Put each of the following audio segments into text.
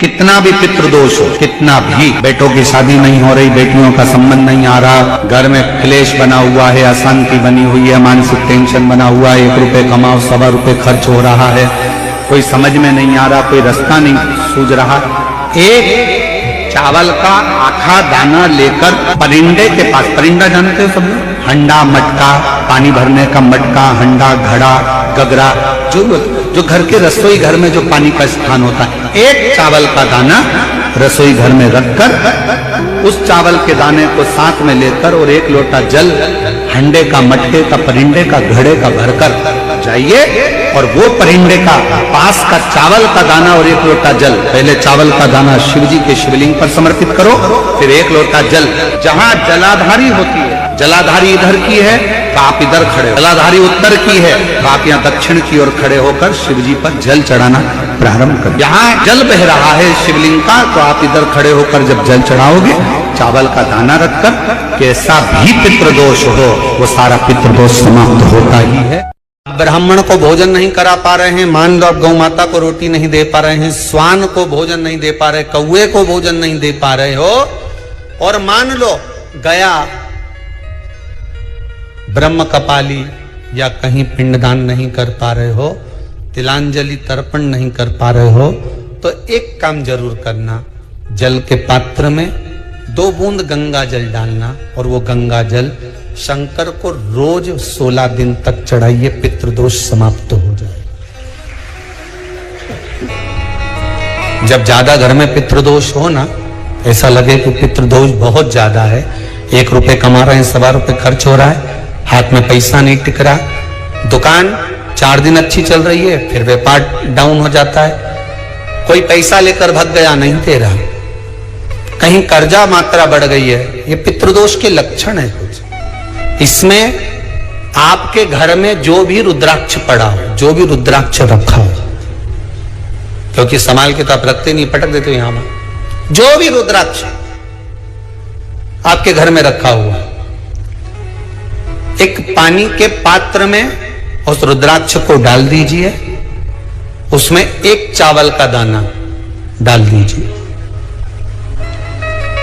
कितना भी पितृदोष हो, कितना भी, बेटों की शादी नहीं हो रही, बेटियों का संबंध नहीं आ रहा, घर में क्लेश बना हुआ है, अशांति बनी हुई है, मानसिक टेंशन बना हुआ है, 1 रुपए कमाओ 1.25 रुपए खर्च हो रहा है, कोई समझ में नहीं आ रहा, कोई रास्ता नहीं सूझ रहा, एक चावल का आखा दाना लेकर परिंदे के पास, परिंदा जानते हो सब लोग, हंडा मटका, पानी भरने का मटका, हंडा घड़ा गगरा, जो घर के रसोई घर में जो पानी का स्थान होता है, एक चावल का दाना रसोई घर में रखकर उस चावल के दाने को साथ में लेकर और 1 लोटा जल हंडे का, मटके का, परिंदे का, घड़े का भरकर जाइए और वो परिंदे का पास का चावल का दाना और 1 लोटा जल, पहले चावल का दाना शिव जी के शिवलिंग पर समर्पित करो, फिर 1 लोटा जल, जहां जलाधारी होती है, जलाधारी इधर की है तो आप इधर खड़े हो, जलाधारी उत्तर की है तो आप यहाँ दक्षिण की ओर खड़े होकर शिव जी पर जल चढ़ाना प्रारंभ करें। यहाँ जल बह रहा है शिवलिंग का तो आप इधर खड़े होकर जब जल चढ़ाओगे, चावल का दाना रखकर, कैसा भी पितृदोष हो वो सारा पितृदोष समाप्त होता ही है। ब्राह्मण को भोजन नहीं करा पा रहे हैं, मान लो आप गौ माता को रोटी नहीं दे पा रहे हैं, स्वान को भोजन नहीं दे पा रहे, कौए को भोजन नहीं दे पा रहे हो, और मान लो गया ब्रह्म कपाली या कहीं पिंडदान नहीं कर पा रहे हो, तिलांजलि तर्पण नहीं कर पा रहे हो, तो एक काम जरूर करना, जल के पात्र में 2 बूंद गंगा जल डालना और वो गंगा जल शंकर को रोज 16 दिन तक चढ़ाइए, पितृदोष समाप्त हो जाए। जब ज्यादा घर में पितृदोष हो ना, ऐसा लगे कि पितृदोष बहुत ज्यादा है, 1 रुपए कमा रहे हैं 1.25 रुपए खर्च हो रहा है, हाथ में पैसा नहीं टिक रहा, दुकान 4 दिन अच्छी चल रही है, फिर व्यापार डाउन हो जाता है, कोई पैसा लेकर भाग गया नहीं दे रहा, कहीं कर्जा मात्रा बढ़ गई है, ये पितृदोष के लक्षण है कुछ। इसमें आपके घर में जो भी रुद्राक्ष पड़ा हो, जो भी रुद्राक्ष रखा हो, क्योंकि संभाल के तो आप रखते नहीं, पटक देते हो यहां में, जो भी रुद्राक्ष आपके घर में रखा हुआ, एक पानी के पात्र में उस रुद्राक्ष को डाल दीजिए, उसमें 1 चावल का दाना डाल दीजिए।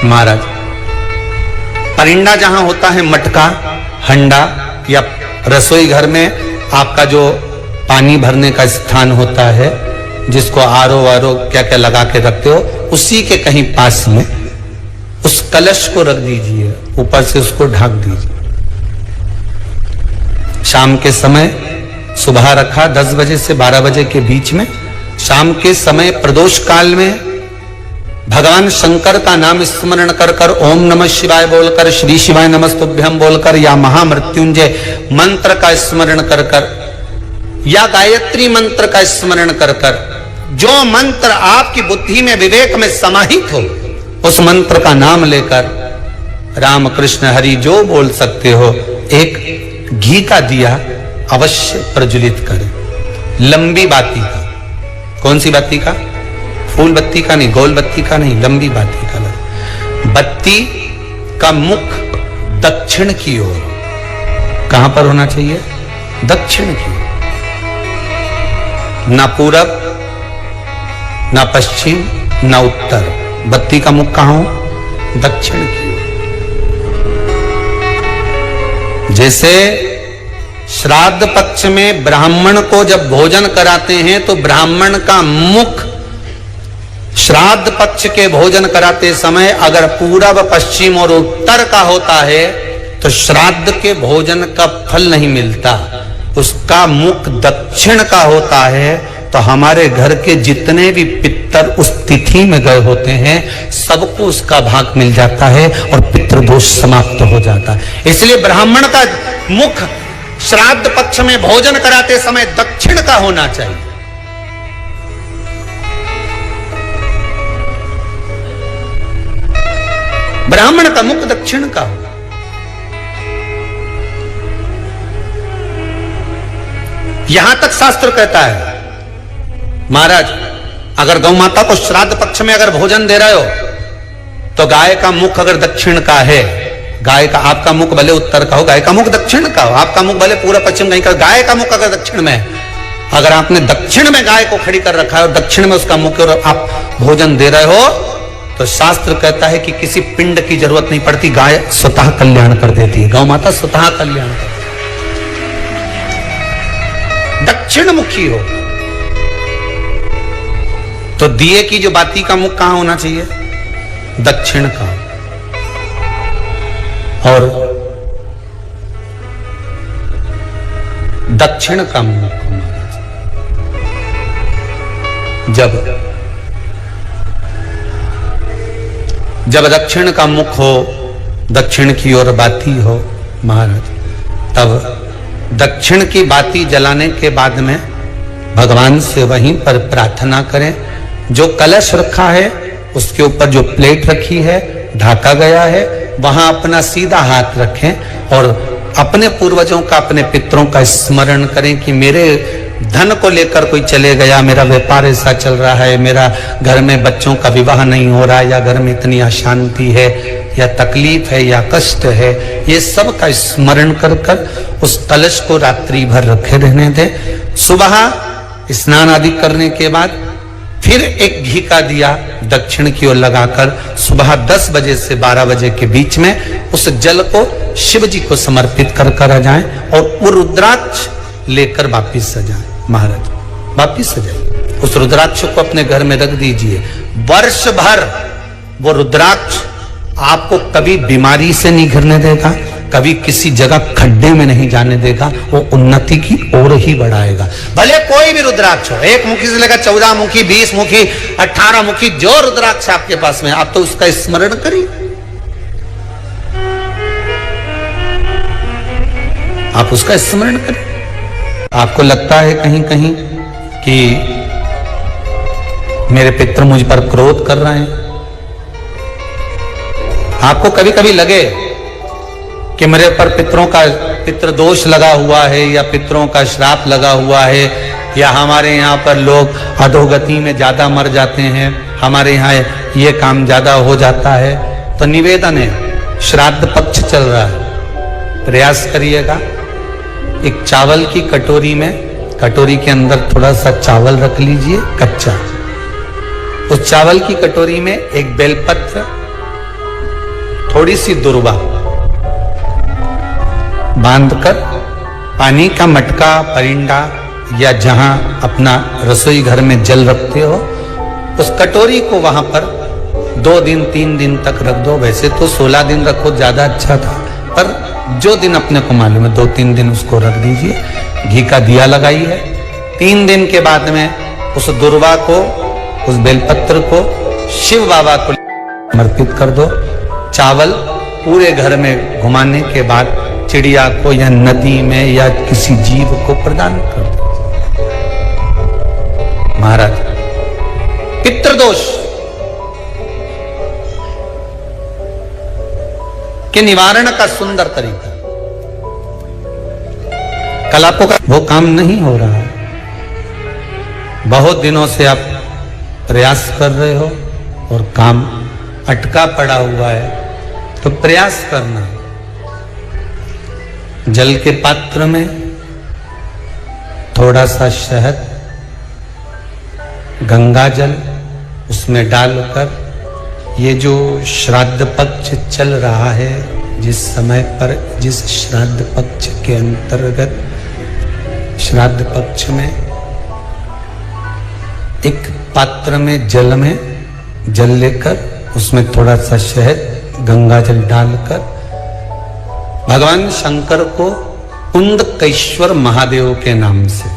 महाराज, परिंदा जहां होता है, मटका, हंडा या रसोई घर में आपका जो पानी भरने का स्थान होता है, जिसको आरो वारो क्या क्या लगा के रखते हो, उसी के कहीं पास में उस कलश को रख दीजिए, ऊपर से उसको ढक दीजिए। शाम के समय, सुबह रखा 10 बजे से 12 बजे के बीच में, शाम के समय प्रदोष काल में भगवान शंकर का नाम स्मरण कर कर, ओम नमः शिवाय बोलकर, श्री शिवाय नमस्तुभ्यम बोलकर, या महामृत्युंजय मंत्र का स्मरण कर कर, या गायत्री मंत्र का स्मरण कर कर, जो मंत्र आपकी बुद्धि में, विवेक में समाहित हो, उस मंत्र का नाम लेकर राम कृष्ण हरि जो बोल सकते हो, एक घी का दिया अवश्य प्रज्वलित करें, लंबी बाती का। कौन सी बाती का? फूल बत्ती का नहीं, गोल बत्ती का नहीं, लंबी बाती का। बत्ती का मुख दक्षिण की ओर, कहां पर होना चाहिए? दक्षिण की ओर, ना पूरब, ना पश्चिम, ना उत्तर, बत्ती का मुख कहां हो? दक्षिण की ओर। जैसे श्राद्ध पक्ष में ब्राह्मण को जब भोजन कराते हैं तो ब्राह्मण का मुख श्राद्ध पक्ष के भोजन कराते समय अगर पूरब, पश्चिम और उत्तर का होता है तो श्राद्ध के भोजन का फल नहीं मिलता, उसका मुख दक्षिण का होता है, तो हमारे घर के जितने भी पितर उस तिथि में गए होते हैं सबको उसका भाग मिल जाता है और पितृदोष समाप्त हो जाता है। इसलिए ब्राह्मण का मुख श्राद्ध पक्ष में भोजन कराते समय दक्षिण का होना चाहिए। ब्राह्मण का मुख दक्षिण का हो। यहां तक शास्त्र कहता है, महाराज अगर गौ माता को श्राद्ध पक्ष में अगर भोजन दे रहे हो तो गाय का मुख अगर दक्षिण का है, गाय का, आपका मुख भले उत्तर का हो, गाय का मुख दक्षिण का हो, आपका मुख भले पूरा पश्चिम कहीं का, गाय का मुख अगर दक्षिण में है अगर आपने दक्षिण में गाय को खड़ी कर रखा है और दक्षिण में उसका मुख और आप भोजन दे रहे हो, तो शास्त्र कहता है कि किसी पिंड की जरूरत नहीं पड़ती, गाय स्वतः कल्याण कर देती है। गौ माता स्वतः कल्याण कर, दक्षिण मुखी हो। तो दिए की जो बाती का मुख कहां होना चाहिए? दक्षिण का। और दक्षिण का मुख जब दक्षिण का मुख हो, दक्षिण की ओर बाती हो महाराज, तब दक्षिण की बाती जलाने के बाद में भगवान से वहीं पर प्रार्थना करें। जो कलश रखा है उसके ऊपर जो प्लेट रखी है, ढाका गया है, वहां अपना सीधा हाथ रखें और अपने पूर्वजों का, अपने पितरों का स्मरण करें कि मेरे धन को लेकर कोई चले गया, मेरा व्यापार ऐसा चल रहा है, मेरा घर में बच्चों का विवाह नहीं हो रहा, या घर में इतनी अशांति है, या तकलीफ है, या कष्ट है, ये सब का स्मरण कर कर उस कलश को रात्रि भर रखे रहने दें। सुबह स्नान आदि करने के बाद फिर एक घी का दिया दक्षिण की ओर लगाकर सुबह 10 बजे से 12 बजे के बीच में उस जल को शिव जी को समर्पित कर कर आ जाएं और वो रुद्राक्ष लेकर वापिस सजाएं। महाराज वापिस सजाएं, उस रुद्राक्ष को अपने घर में रख दीजिए। वर्ष भर वो रुद्राक्ष आपको कभी बीमारी से नहीं घिरने देगा, कभी किसी जगह खड्डे में नहीं जाने देगा, वो उन्नति की ओर ही बढ़ाएगा। भले कोई भी रुद्राक्ष हो, 1 मुखी से लेकर 14 मुखी, 20 मुखी, 18 मुखी, जो रुद्राक्ष आपके पास में, आप तो उसका स्मरण करिए। आप उसका स्मरण करिए। आपको लगता है कहीं कहीं कि मेरे पितर मुझ पर क्रोध कर रहे हैं, आपको कभी कभी लगे कि मेरे पर पितरों का पितृ दोष लगा हुआ है, या पितरों का श्राप लगा हुआ है, या हमारे यहाँ पर लोग अधोगति में ज्यादा मर जाते हैं, हमारे यहाँ ये काम ज्यादा हो जाता है, तो निवेदन है, श्राद्ध पक्ष चल रहा है, प्रयास करिएगा। एक चावल की कटोरी में, कटोरी के अंदर थोड़ा सा चावल रख लीजिए कच्चा, उस चावल की कटोरी में एक बेलपत्र, थोड़ी सी दुर्वा बांधकर पानी का मटका, परिंदा, या जहां अपना रसोई घर में जल रखते हो, उस कटोरी को वहां पर 2 दिन 3 दिन तक रख दो। वैसे तो 16 दिन रखो, ज्यादा अच्छा था, पर जो दिन अपने को मालूम है 2-3 दिन उसको रख दीजिए। घी का दिया लगाइए। 3 दिन के बाद में उस दुर्वा को, उस बेलपत्र को शिव बाबा को समर्पित कर दो। चावल पूरे घर में घुमाने के बाद चिड़िया को, या नदी में, या किसी जीव को प्रदान कर दो। महाराज पितृदोष के निवारण का सुंदर तरीका। कल आपको वो काम नहीं हो रहा है, बहुत दिनों से आप प्रयास कर रहे हो और काम अटका पड़ा हुआ है, तो प्रयास करना। जल के पात्र में थोड़ा सा शहद, गंगा जल उसमें डालकर, ये जो श्राद्ध पक्ष चल रहा है, जिस समय पर, जिस श्राद्ध पक्ष के अंतर्गत, श्राद्ध पक्ष में एक पात्र में जल लेकर उसमें थोड़ा सा शहद, गंगा जल डालकर भगवान शंकर को कुंदकेश्वर महादेव के नाम से,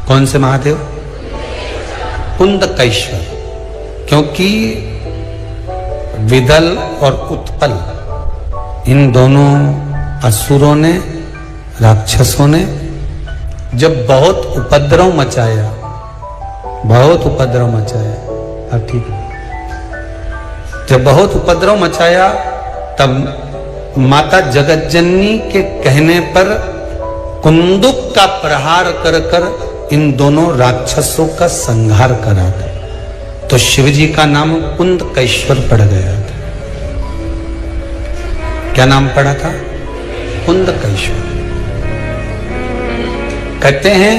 कौन से महादेव? कुंदकेश्वर, क्योंकि विदल और उत्पल, इन दोनों असुरों ने, राक्षसों ने जब बहुत उपद्रव मचाया, अब ठीक है, जब बहुत उपद्रव मचाया, तब माता जगतजननी के कहने पर कुंदुक का प्रहार कर कर इन दोनों राक्षसों का संहार करा था। तो शिवजी का नाम कुंदकेश्वर पड़ गया था। क्या नाम पड़ा था? कुंदकेश्वर। कहते हैं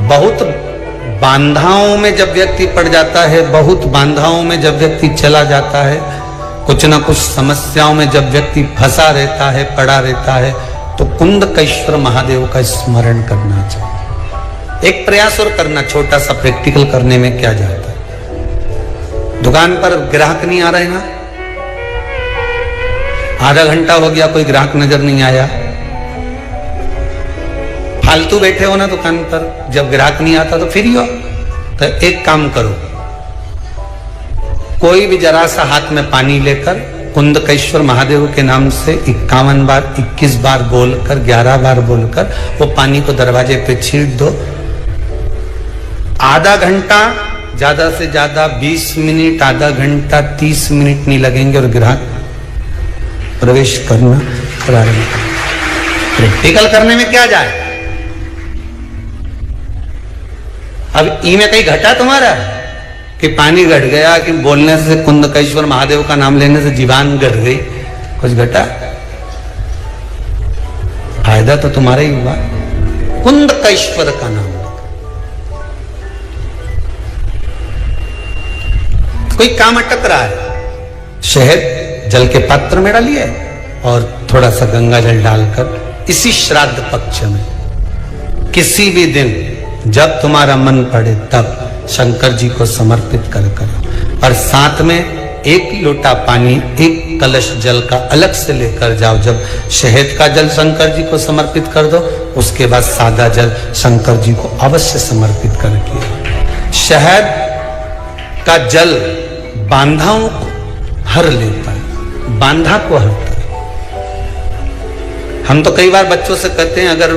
बहुत बांधाओं में जब व्यक्ति पड़ जाता है, बहुत बांधाओं में जब व्यक्ति चला जाता है, कुछ ना कुछ समस्याओं में जब व्यक्ति फंसा रहता है, पड़ा रहता है, तो कुंदकेश्वर महादेव का स्मरण करना चाहिए। एक प्रयास और करना, छोटा सा प्रैक्टिकल करने में क्या जाता है। दुकान पर ग्राहक नहीं आ रहे ना, आधा घंटा हो गया कोई ग्राहक नजर नहीं आया, फालतू बैठे हो ना दुकान पर, जब ग्राहक नहीं आता तो फ्री हो, तो एक काम करो, कोई भी जरा सा हाथ में पानी लेकर कुंदकेश्वर महादेव के नाम से 51 बार 21 बार बोलकर 11 बार बोलकर वो पानी को दरवाजे पे छींट दो। आधा घंटा, ज्यादा से ज्यादा 20 मिनट, आधा घंटा 30 मिनट नहीं लगेंगे और ग्राहक प्रवेश करना प्रारंभ करें। प्रैक्टिकल करने में क्या जाए। अब ई में कहीं घटा तुम्हारा कि पानी घट गया, कि बोलने से कुंदकेश्वर महादेव का नाम लेने से जीवान घट गई, कुछ घटा? फायदा तो तुम्हारा ही हुआ, कुंदकेश्वर का नाम। कोई काम अटक रहा है, शहद जल के पात्र में डालिए और थोड़ा सा गंगा जल डालकर इसी श्राद्ध पक्ष में किसी भी दिन जब तुम्हारा मन पड़े तब शंकर जी को समर्पित कर करो। और साथ में एक लोटा पानी, एक कलश जल का अलग से लेकर जाओ। जब शहद का जल शंकर जी को समर्पित कर दो, उसके बाद सादा जल शंकर जी को अवश्य समर्पित करके। शहद का जल बांधाओं को हर लेता है, बांधा को हरता है। हम तो कई बार बच्चों से कहते हैं, अगर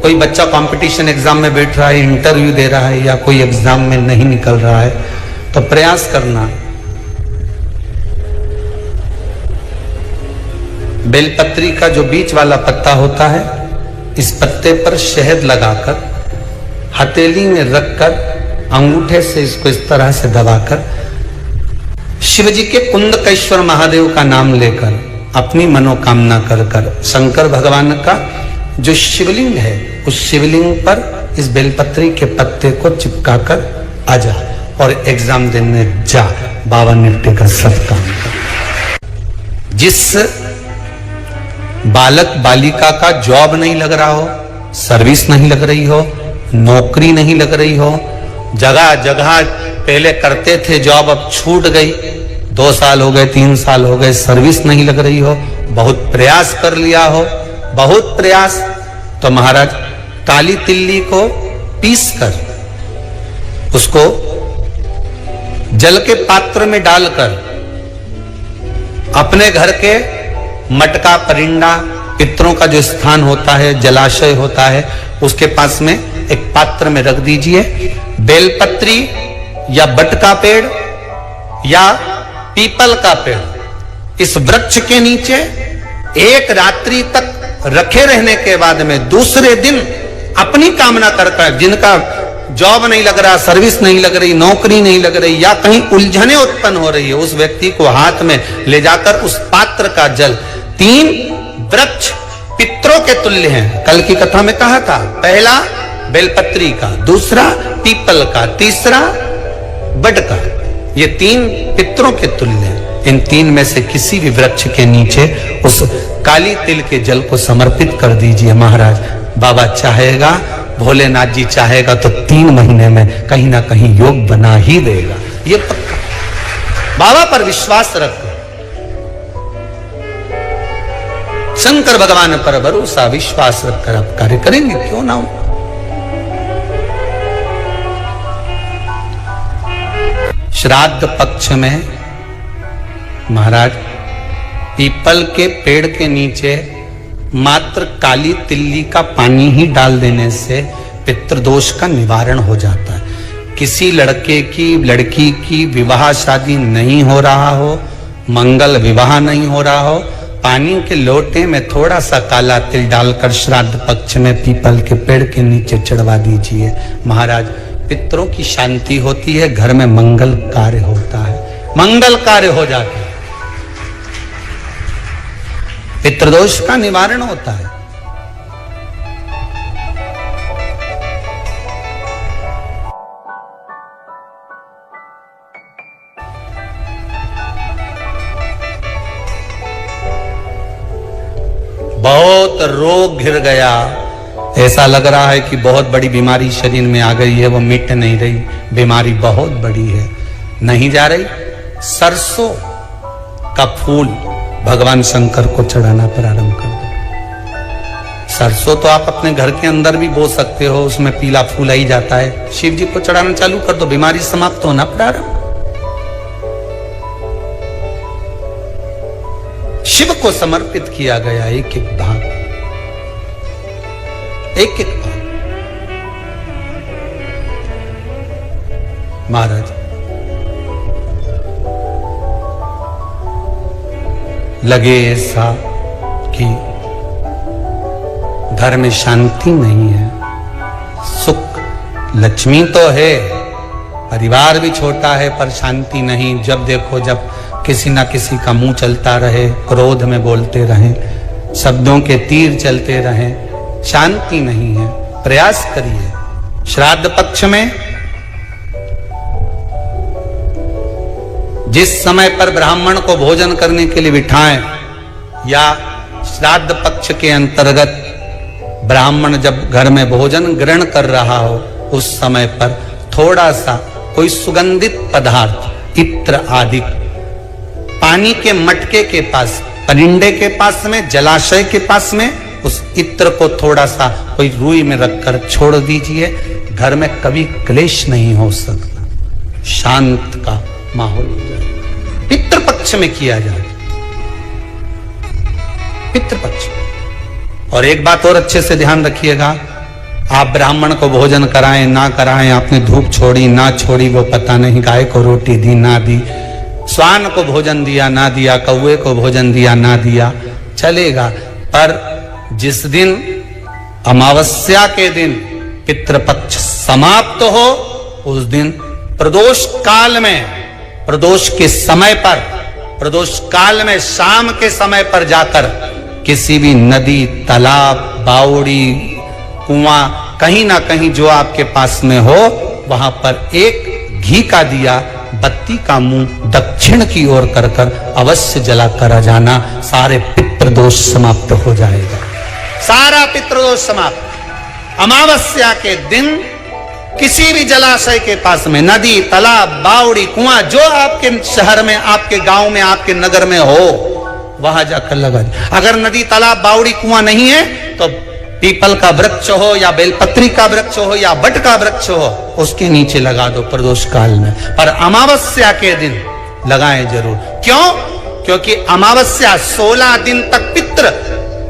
कोई बच्चा कंपटीशन एग्जाम में बैठ रहा है, इंटरव्यू दे रहा है या कोई एग्जाम में नहीं निकल रहा है, तो प्रयास करना बेलपत्री का जो बीच वाला पत्ता होता है, इस पत्ते पर शहद लगाकर हथेली में रखकर अंगूठे से इसको इस तरह से दबाकर शिव जी के कुंदकेश्वर महादेव का नाम लेकर अपनी मनोकामना कर कर शंकर भगवान का जो शिवलिंग है, उस शिवलिंग पर इस बेलपत्री के पत्ते को चिपकाकर आ जा और एग्जाम देने जा। 52 का सब काम कर। जिस बालक बालिका का जॉब नहीं लग रहा हो, सर्विस नहीं लग रही हो, नौकरी नहीं लग रही हो, जगह जगह पहले करते थे जॉब, अब छूट गई, 2 साल हो गए, 3 साल हो गए, सर्विस नहीं लग रही हो, बहुत प्रयास कर लिया हो, बहुत प्रयास, तो महाराज काली तिल्ली को पीस कर उसको जल के पात्र में डालकर अपने घर के मटका, परिंदा, पितरों का जो स्थान होता है, जलाशय होता है, उसके पास में एक पात्र में रख दीजिए। बेलपत्री या बट का पेड़ या पीपल का पेड़, इस वृक्ष के नीचे एक रात्रि तक रखे रहने के बाद में दूसरे दिन अपनी कामना करता है, जिनका जॉब नहीं लग रहा, सर्विस नहीं लग रही, नौकरी नहीं लग रही या कहीं उलझने उत्पन्न हो रही है, उस व्यक्ति को हाथ में ले जाकर उस पात्र का जल, 3 वृक्ष पितरों के तुल्य हैं। कल की कथा में कहा था, पहला बेलपत्री का, दूसरा पीपल का, तीसरा बड का, ये 3 पितरों के तुल्य हैं। इन 3 में से किसी भी वृक्ष के नीचे उस काली तिल के जल को समर्पित कर दीजिए। महाराज बाबा चाहेगा, भोलेनाथ जी चाहेगा तो 3 महीने में कहीं ना कहीं योग बना ही देगा, ये पक्का। बाबा पर विश्वास रखो, शंकर भगवान पर भरोसा विश्वास रखकर आप कार्य करेंगे, क्यों ना हो। श्राद्ध पक्ष में महाराज पीपल के पेड़ के नीचे मात्र काली तिल्ली का पानी ही डाल देने से पितृदोष का निवारण हो जाता है। किसी लड़के की, लड़की की विवाह शादी नहीं हो रहा हो, मंगल विवाह नहीं हो रहा हो, पानी के लोटे में थोड़ा सा काला तिल डालकर श्राद्ध पक्ष में पीपल के पेड़ के नीचे चढ़वा दीजिए। महाराज पितरों की शांति होती है, घर में मंगल कार्य होता है, मंगल कार्य हो जाता है, पितृदोष का निवारण होता है। बहुत रोग घिर गया, ऐसा लग रहा है कि बहुत बड़ी बीमारी शरीर में आ गई है, वो मिट नहीं रही, बीमारी बहुत बड़ी है, नहीं जा रही। सरसों का फूल भगवान शंकर को चढ़ाना प्रारंभ कर दो। सरसों तो आप अपने घर के अंदर भी बो सकते हो, उसमें पीला फूल आ ही जाता है, शिव जी को चढ़ाना चालू कर दो, बीमारी समाप्त होना प्रारंभ। शिव को समर्पित किया गया एक एक भाग, एक एक भाग। महाराज लगे ऐसा कि घर में शांति नहीं है, सुख लक्ष्मी तो है, परिवार भी छोटा है पर शांति नहीं। जब देखो जब किसी ना किसी का मुंह चलता रहे, क्रोध में बोलते रहें, शब्दों के तीर चलते रहें, शांति नहीं है। प्रयास करिए श्राद्ध पक्ष में जिस समय पर ब्राह्मण को भोजन करने के लिए बिठाएं, या श्राद्ध पक्ष के अंतर्गत ब्राह्मण जब घर में भोजन ग्रहण कर रहा हो, उस समय पर थोड़ा सा कोई सुगंधित पदार्थ, इत्र आदि, पानी के मटके के पास, परिंडे के पास में, जलाशय के पास में, उस इत्र को थोड़ा सा कोई रुई में रखकर छोड़ दीजिए। घर में कभी क्लेश नहीं हो सकता, शांत का माहौल हो जाए। पितृपक्ष में किया जाए, पितृपक्ष। और एक बात और अच्छे से ध्यान रखिएगा, आप ब्राह्मण को भोजन कराएं ना कराएं, आपने धूप छोड़ी ना छोड़ी वो पता नहीं, गाय को रोटी दी ना दी, श्वान को भोजन दिया ना दिया, कौवे को भोजन दिया ना दिया, चलेगा। पर जिस दिन अमावस्या के दिन पितृपक्ष समाप्त हो, उस दिन प्रदोष काल में, प्रदोष के समय पर, प्रदोष काल में शाम के समय पर जाकर किसी भी नदी, तालाब, बावड़ी, कुआं, कहीं ना कहीं जो आपके पास में हो, वहां पर एक घी का दिया, बत्ती का मुंह दक्षिण की ओर कर कर अवश्य जलाकर आ जाना। सारे पितृदोष समाप्त हो जाएगा, सारा पितृदोष समाप्त। अमावस्या के दिन किसी भी जलाशय के पास में, नदी, तालाब, बावड़ी, कुआं, जो आपके शहर में, आपके गांव में, आपके नगर में हो, वहां जाकर लगा दे। अगर नदी, तालाब, बावड़ी, कुआं नहीं है तो पीपल का वृक्ष हो या बेलपत्री का वृक्ष हो या बट का वृक्ष हो, उसके नीचे लगा दो प्रदोष काल में। पर अमावस्या के दिन लगाएं जरूर। क्यों? क्योंकि अमावस्या 16 दिन तक पितृ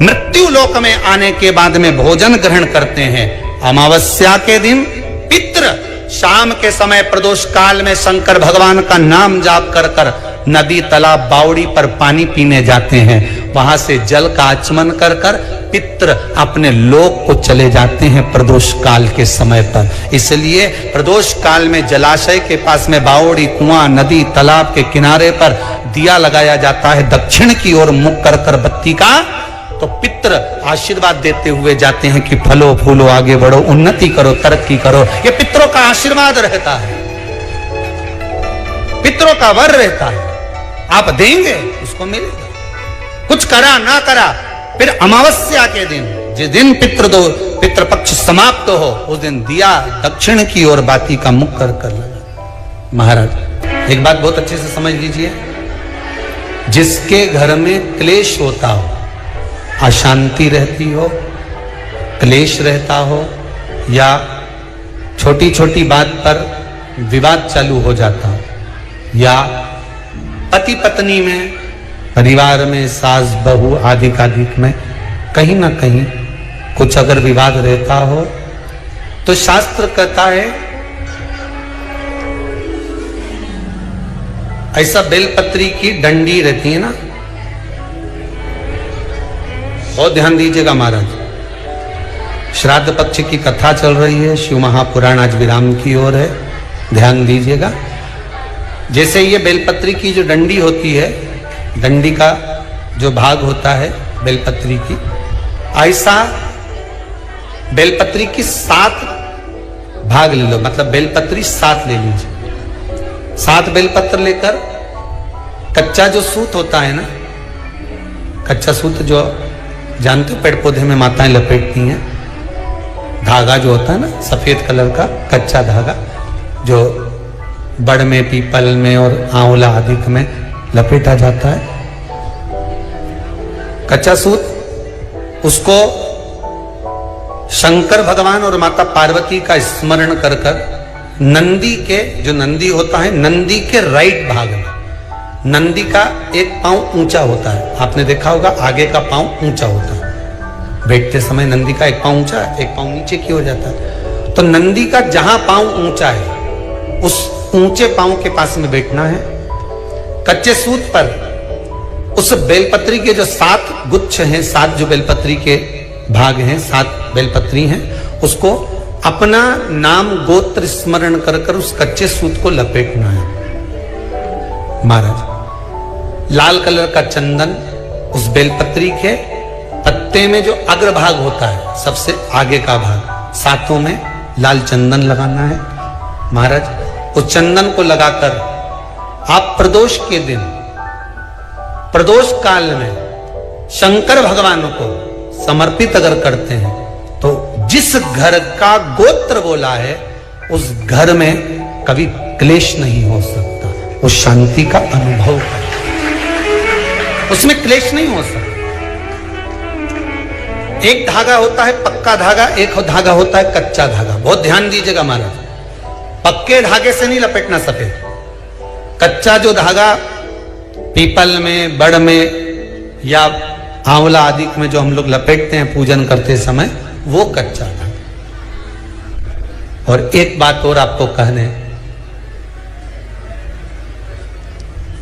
मृत्यु लोक में आने के बाद में भोजन ग्रहण करते हैं। अमावस्या के दिन पितृ शाम के समय प्रदोष काल में शंकर भगवान का नाम जाप कर कर नदी, तालाब, बावड़ी पर पानी पीने जाते हैं। वहां से जल का आचमन कर कर पितृ अपने लोक को चले जाते हैं प्रदोष काल के समय पर। इसलिए प्रदोष काल में जलाशय के पास में, बावड़ी, कुआं, नदी, तालाब के किनारे पर दिया लगाया जाता है दक्षिण की ओर मुख कर कर बत्ती का। तो पितृ आशीर्वाद देते हुए जाते हैं कि फलो फूलो, आगे बढ़ो, उन्नति करो, तरक्की करो। ये पितरों का आशीर्वाद रहता है, पितरों का वर रहता है। आप देंगे उसको मिलेगा, कुछ करा ना करा। फिर अमावस्या के दिन, जिस दिन पितृपक्ष समाप्त हो, उस दिन दिया दक्षिण की ओर बाती का मुख कर कर लगा। महाराज एक बात बहुत अच्छे से समझ लीजिए, जिसके घर में क्लेश होता हो, अशांति रहती हो, क्लेश रहता हो, या छोटी छोटी बात पर विवाद चालू हो जाता हो, या पति पत्नी में, परिवार में, सास बहू आदि कादिक में कहीं ना कहीं कुछ अगर विवाद रहता हो, तो शास्त्र कहता है ऐसा बेलपत्री की डंडी रहती है ना, बहुत ध्यान दीजिएगा महाराज। श्राद्ध पक्ष की कथा चल रही है, शिव महापुराण आज विराम की ओर है, ध्यान दीजिएगा। जैसे ये बेलपत्री की जो डंडी होती है, डंडी का जो भाग होता है बेलपत्री की, ऐसा बेलपत्री की 7 भाग ले लो, मतलब बेलपत्री 7 ले लीजिए। 7 बेलपत्र लेकर कच्चा जो सूत होता है ना, कच्चा सूत जो जानते हो पेड़ पौधे में माताएं लपेटती हैं धागा जो होता है ना सफेद कलर का कच्चा धागा, जो बड़ में, पीपल में और आंवला आदि में लपेटा जाता है, कच्चा सूत। उसको शंकर भगवान और माता पार्वती का स्मरण कर कर नंदी के, जो नंदी होता है, नंदी के राइट भाग में, नंदी का एक पांव ऊंचा होता है, आपने देखा होगा आगे का पांव ऊंचा होता है, बैठते समय नंदी का एक पांव ऊंचा है, एक पांव नीचे की हो जाता है। तो नंदी का जहां पांव ऊंचा है उस ऊंचे पांव के पास में बैठना है। कच्चे सूत पर उस बेलपत्री के जो 7 गुच्छ हैं, 7 जो बेलपत्री के भाग हैं, 7 बेलपत्री हैं, उसको अपना नाम गोत्र स्मरण कर कर उस कच्चे सूत को लपेटना है। महाराज लाल कलर का चंदन उस बेलपत्री के पत्ते में जो अग्रभाग होता है, सबसे आगे का भाग, 7 में लाल चंदन लगाना है। महाराज उस चंदन को लगाकर आप प्रदोष के दिन, प्रदोष काल में शंकर भगवान को समर्पित अगर करते हैं तो जिस घर का गोत्र बोला है उस घर में कभी क्लेश नहीं हो सकता, उस शांति का अनुभव है, उसमें क्लेश नहीं हो सकता। एक धागा होता है पक्का धागा, एक धागा होता है कच्चा धागा। बहुत ध्यान दीजिएगा महाराज, पक्के धागे से नहीं लपेटना सफेद, कच्चा जो धागा पीपल में, बड़ में या आंवला आदि में जो हम लोग लपेटते हैं पूजन करते समय, वो कच्चा धागा। और एक बात और आपको कहने,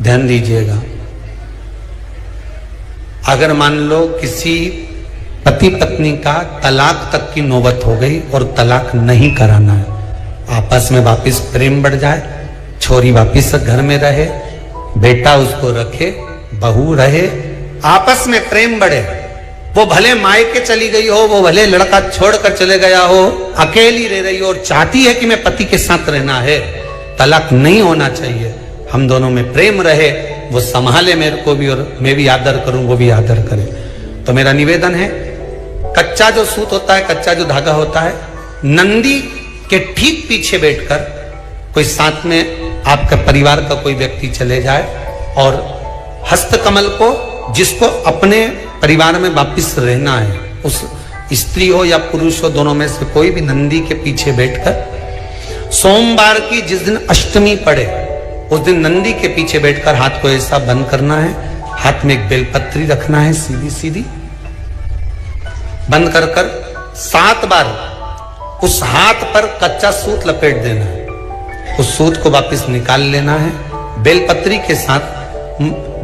ध्यान दीजिएगा, अगर मान लो किसी पति पत्नी का तलाक तक की नौबत हो गई और तलाक नहीं कराना है, आपस में वापिस प्रेम बढ़ जाए, छोरी वापिस घर में रहे, बेटा उसको रखे, बहू रहे, आपस में प्रेम बढ़े, वो भले मायके चली गई हो, वो भले लड़का छोड़कर चले गया हो, अकेली रह रही हो और चाहती है कि मैं पति के साथ रहना है, तलाक नहीं होना चाहिए, हम दोनों में प्रेम रहे, वो संभाले मेरे को भी और मैं भी आदर करूं, वो भी आदर करे। तो मेरा निवेदन है, कच्चा जो सूत होता है, कच्चा जो धागा होता है, नंदी के ठीक पीछे बैठकर कोई साथ में आपका परिवार का कोई व्यक्ति चले जाए और हस्तकमल को, जिसको अपने परिवार में वापिस रहना है, उस स्त्री हो या पुरुष हो, दोनों में से कोई भी नंदी के पीछे बैठकर सोमवार की जिस दिन अष्टमी पड़े उस दिन नंदी के पीछे बैठकर हाथ को ऐसा बंद करना है, हाथ में एक बेलपत्री रखना है, सीधी सीधी बंद कर कर 7 बार उस हाथ पर कच्चा सूत लपेट देना है, उस सूत को वापस निकाल लेना है, बेलपत्री के साथ,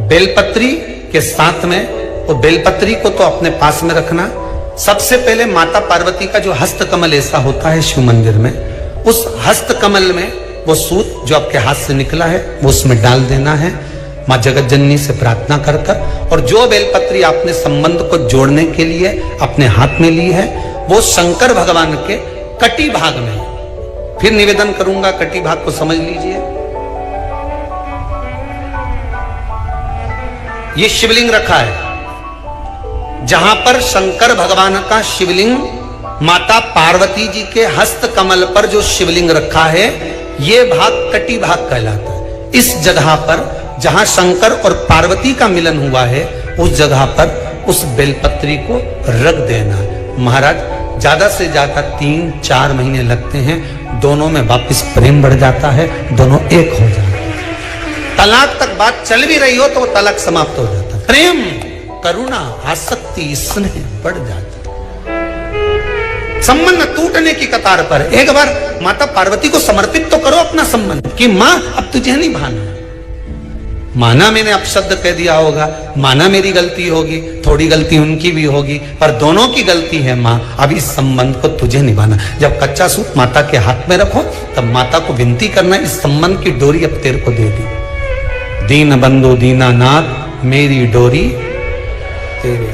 बेलपत्री के साथ में, वो बेलपत्री को तो अपने पास में रखना। सबसे पहले माता पार्वती का जो हस्तकमल ऐसा होता है शिव मंदिर में, उस हस्तकमल में वो सूत जो आपके हाथ से निकला है वो उसमें डाल देना है, माँ जगत जननी से प्रार्थना कर कर, और जो बेलपत्री आपने संबंध को जोड़ने के लिए अपने हाथ में ली है वो शंकर भगवान के कटी भाग में, फिर निवेदन करूंगा कटी भाग को समझ लीजिए। ये शिवलिंग रखा है, जहां पर शंकर भगवान का शिवलिंग, माता पार्वती जी के हस्त कमल पर जो शिवलिंग रखा है, ये भाग कटी भाग कहलाता है। इस जगह पर जहां शंकर और पार्वती का मिलन हुआ है, उस जगह पर उस बेलपत्री को रख देना है। महाराज ज्यादा से ज्यादा 3-4 महीने लगते हैं, दोनों में वापस प्रेम बढ़ जाता है, दोनों एक हो जाते हैं। तलाक तक बात चल भी रही हो तो वो तलाक समाप्त हो जाता है, प्रेम, करुणा, आसक्ति, स्नेह बढ़ जाता है। संबंध टूटने की कतार पर एक बार माता पार्वती को समर्पित तो करो अपना संबंध कि मां अब तुझे नहीं भाना। माना मैंने अपशब्द कह दिया होगा, माना मेरी गलती होगी, थोड़ी गलती उनकी भी होगी, पर दोनों की गलती है मां, अब इस संबंध को तुझे निभाना। जब कच्चा सूत माता के हाथ में रखो तब माता को विनती करना, इस संबंध की डोरी अब तेरे को दे दी। दीन बंधु दीनानाथ मेरी डोरी तेरे